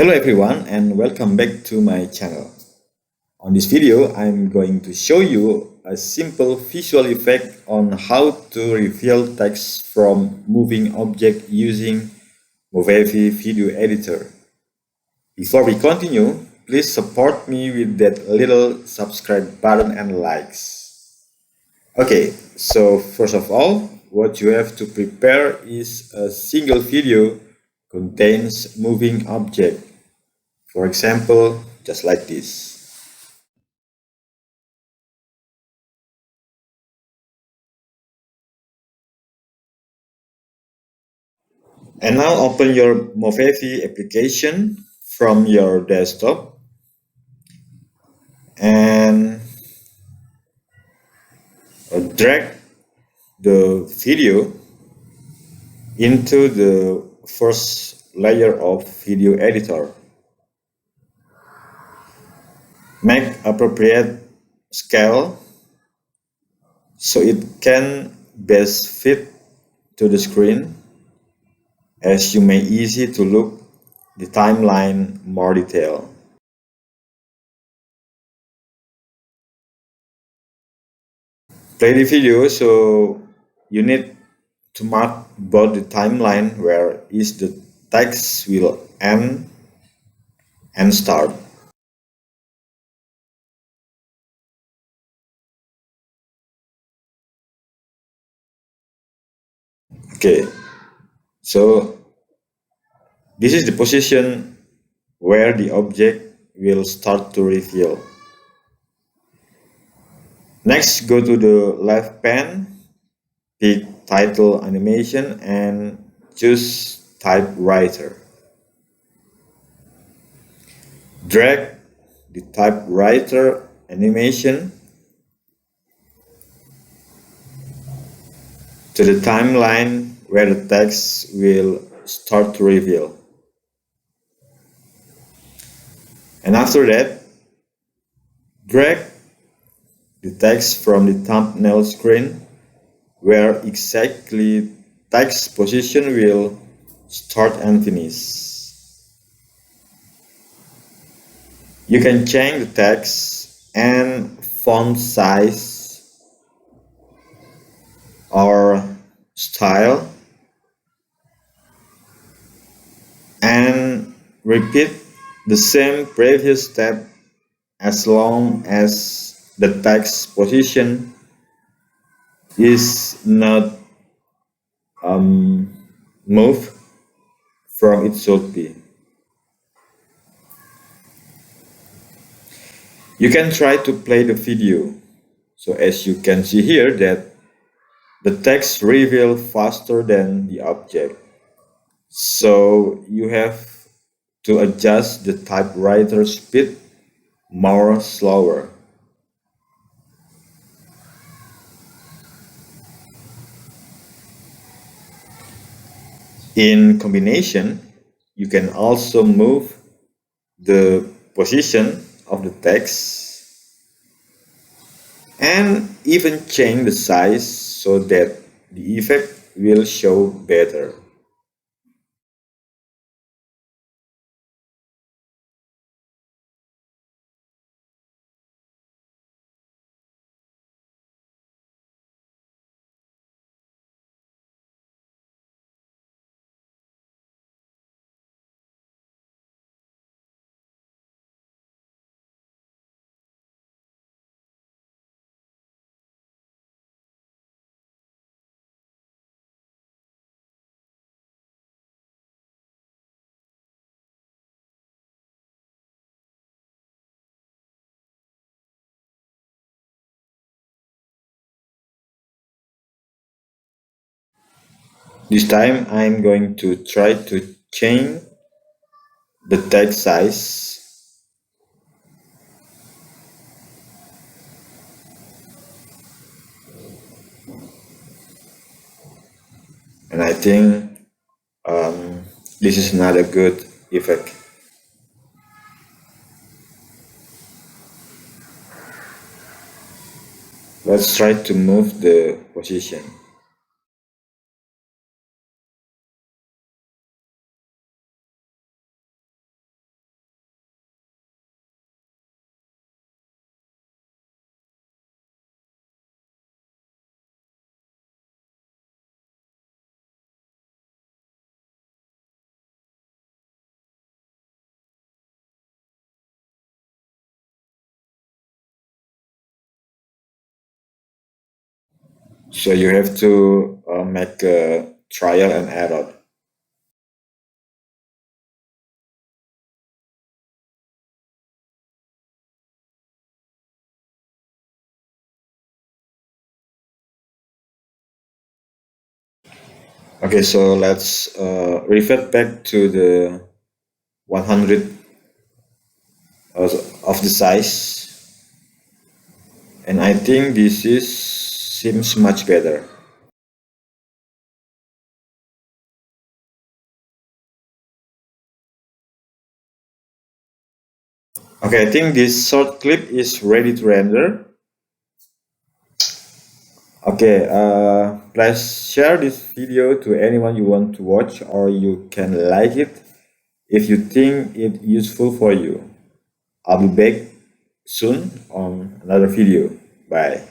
Hello everyone and welcome back to my channel. On this video, I'm going to show you a simple visual effect on how to reveal text from moving object using Movavi video editor. Before we continue, please support me with that little subscribe button and likes. Okay, so first of all, what you have to prepare is a single video contains moving object. For example, just like this. And now open your Movavi application from your desktop and drag the video into the first layer of video editor. Make appropriate scale so it can best fit to the screen, as you may easy to look the timeline more detail. Play the video, so you need to mark both the timeline where is the text will end and start. Okay, so this is the position where the object will start to reveal. Next, go to the left pane, pick title animation and choose typewriter. Drag the typewriter animation to the timeline where the text will start to reveal. And after that, drag the text from the thumbnail screen where exactly text position will start and finish. You can change the text and font size or style and repeat the same previous step as long as the text position is not moved from it should be. You can try to play the video. So as you can see here that the text reveal faster than the object. So you have to adjust the typewriter speed more slower. In combination, you can also move the position of the text and even change the size so that the effect will show better. This time I'm going to try to change the text size and I think this is not a good effect. Let's try to move the position. So you have to make a trial and error. Okay, so let's revert back to the 100 of the size, and I think this is seems much better. Okay, I think this short clip is ready to render. Okay, please share this video to anyone you want to watch, or you can like it if you think it useful for you. I'll be back soon on another video. Bye.